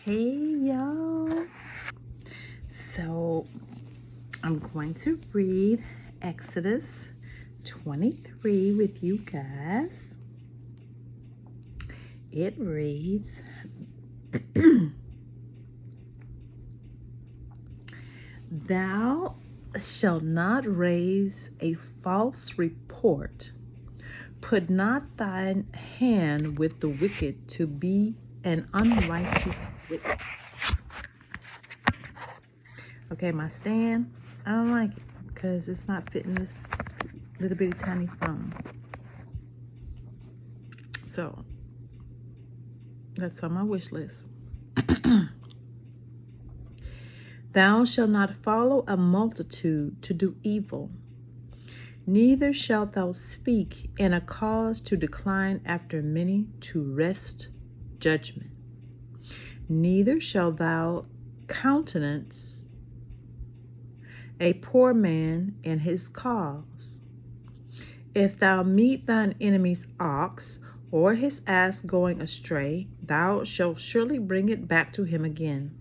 Hey y'all. So I'm going to read Exodus 23 with you guys. It reads, Thou shalt not raise a false report. Put not thine hand with the wicked to be an unrighteous witness. Okay, my stand, I don't like it because it's not fitting this little bitty tiny phone. So that's on my wish list. Thou shalt not follow a multitude to do evil, neither shalt thou speak in a cause to decline after many to wrest judgment. Neither shalt thou countenance a poor man in his cause. If thou meet thine enemy's ox or his ass going astray, thou shalt surely bring it back to him again.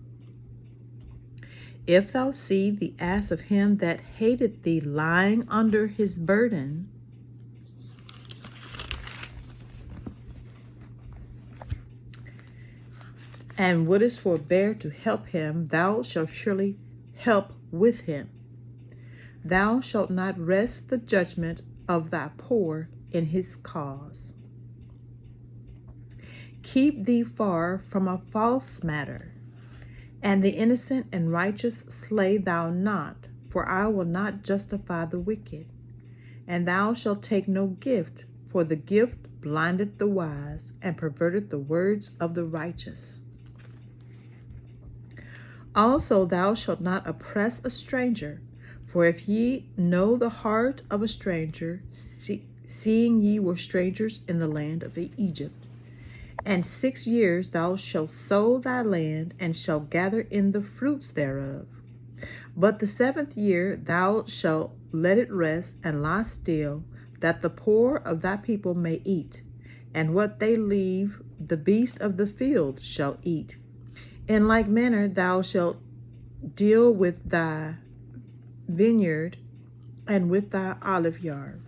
If thou see the ass of him that hated thee lying under his burden, and wouldest forbear to help him, thou shalt surely help with him. Thou shalt not wrest the judgment of thy poor in his cause. Keep thee far from a false matter, and the innocent and righteous slay thou not, for I will not justify the wicked. And thou shalt take no gift, for the gift blindeth the wise, and perverteth the words of the righteous. Also thou shalt not oppress a stranger, for if ye know the heart of a stranger, seeing ye were strangers in the land of Egypt, and 6 years thou shalt sow thy land, and shalt gather in the fruits thereof. But the 7th year thou shalt let it rest and lie still, that the poor of thy people may eat, and what they leave the beast of the field shall eat. In like manner thou shalt deal with thy vineyard and with thy olive yard.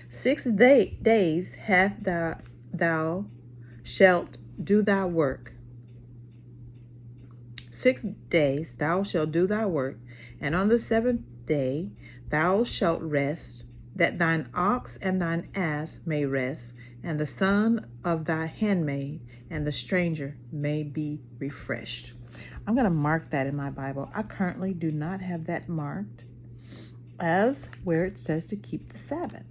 6 days hath thou shalt do thy work. 6 days thou shalt do thy work, and on the 7th day thou shalt rest, that thine ox and thine ass may rest, and the son of thy handmaid and the stranger may be refreshed. I'm going to mark that in my Bible. I currently do not have that marked as where it says to keep the Sabbath.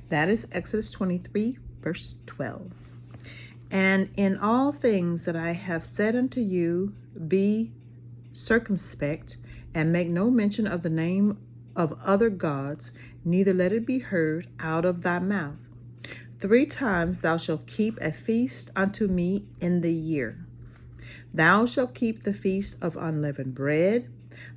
That is Exodus 23, verse 12. And in all things that I have said unto you, be circumspect, and make no mention of the name of other gods, neither let it be heard out of thy mouth. 3 times thou shalt keep a feast unto me in the year. Thou shalt keep the feast of unleavened bread.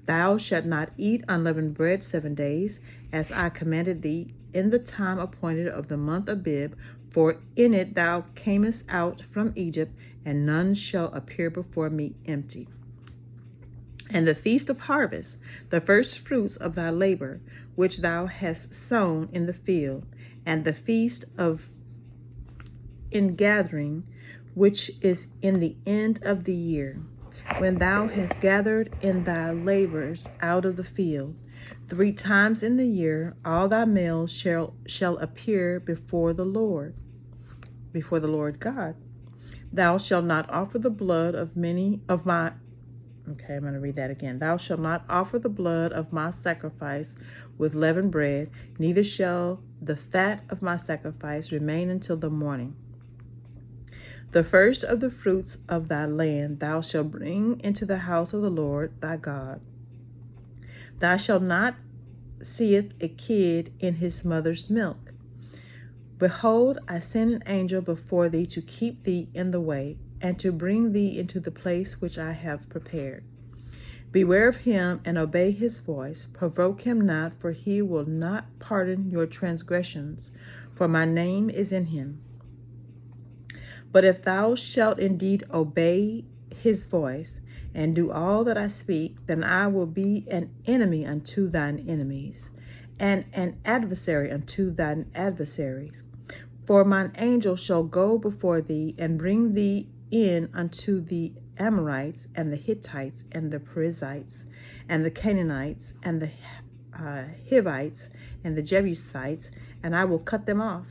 Thou shalt not eat unleavened bread 7 days, as I commanded thee, in the time appointed of the month Abib, for in it thou camest out from Egypt, and none shall appear before me empty. And the feast of harvest, the first fruits of thy labor, which thou hast sown in the field, and the feast of ingathering, which is in the end of the year, when thou hast gathered in thy labors out of the field. 3 times in the year all thy males shall appear before the Lord God. Thou shalt not offer the blood of I'm going to read that again. Thou shalt not offer the blood of my sacrifice with leavened bread, neither shall the fat of my sacrifice remain until the morning. The first of the fruits of thy land thou shalt bring into the house of the Lord thy God. Thou shalt not seeth a kid in his mother's milk. Behold, I send an angel before thee to keep thee in the way, and to bring thee into the place which I have prepared. Beware of him and obey his voice. Provoke him not, for he will not pardon your transgressions, for my name is in him. But if thou shalt indeed obey his voice, and do all that I speak, then I will be an enemy unto thine enemies, and an adversary unto thine adversaries. For mine angel shall go before thee, and bring thee in unto the Amorites, and the Hittites, and the Perizzites, and the Canaanites, and the Hivites, and the Jebusites, and I will cut them off.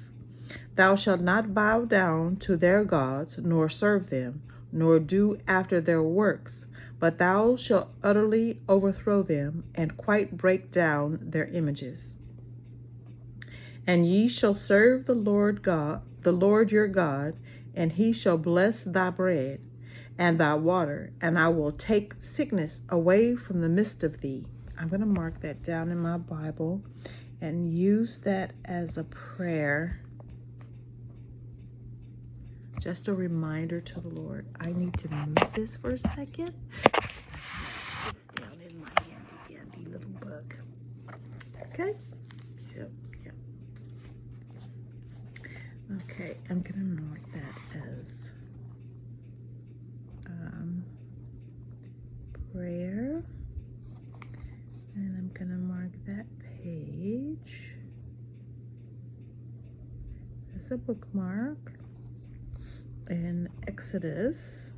Thou shalt not bow down to their gods, nor serve them, nor do after their works, but thou shalt utterly overthrow them, and quite break down their images. And ye shall serve the Lord your God, and he shall bless thy bread and thy water, and I will take sickness away from the midst of thee. I'm going to mark that down in my Bible and use that as a prayer. Just a reminder to the Lord. I need to move this for a second because I put this down in my handy dandy little book. Okay, so yeah. Okay, I'm gonna mark that as prayer, and I'm gonna mark that page as a bookmark. In Exodus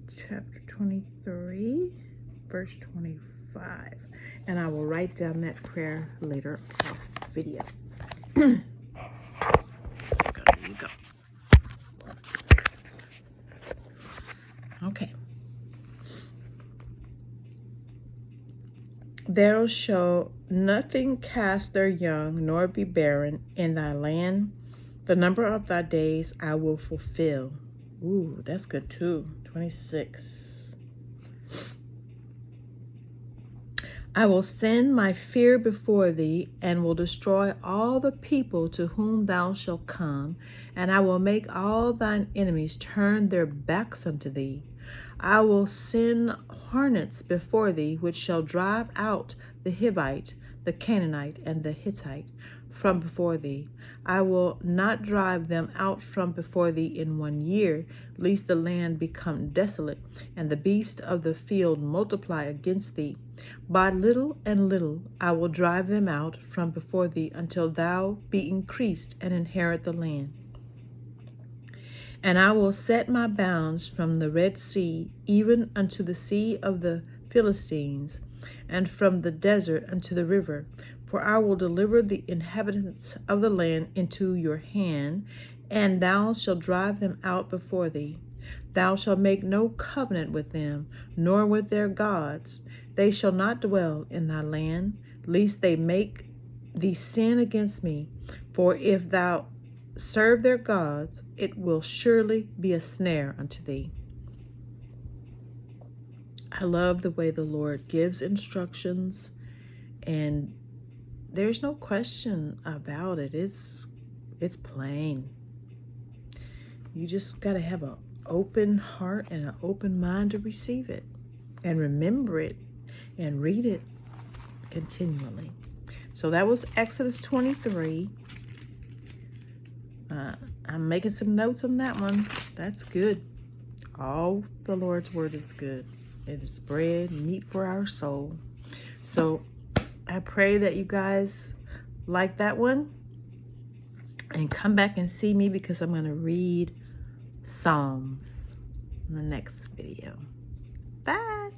chapter 23, verse 25. And I will write down that prayer later off video. There you go. Okay. There shall nothing cast their young, nor be barren in thy land. The number of thy days I will fulfill. Ooh, that's good too. 26. I will send my fear before thee, and will destroy all the people to whom thou shalt come, and I will make all thine enemies turn their backs unto thee. I will send hornets before thee, which shall drive out the Hivite, the Canaanite, and the Hittite from before thee. I will not drive them out from before thee in 1 year, lest the land become desolate, and the beasts of the field multiply against thee. By little and little I will drive them out from before thee, until thou be increased and inherit the land. And I will set my bounds from the Red Sea even unto the sea of the Philistines, and from the desert unto the river. For I will deliver the inhabitants of the land into your hand, and thou shalt drive them out before thee. Thou shalt make no covenant with them, nor with their gods. They shall not dwell in thy land, lest they make thee sin against me. For if thou serve their gods, it will surely be a snare unto thee. I love the way the Lord gives instructions, and there's no question about it. It's plain. You just got to have an open heart and an open mind to receive it, and remember it, and read it continually. So that was Exodus 23. I'm making some notes on that one. That's good. All the Lord's word is good. It is bread, meat for our soul. So I pray that you guys like that one, and come back and see me, because I'm going to read Psalms in the next video. Bye.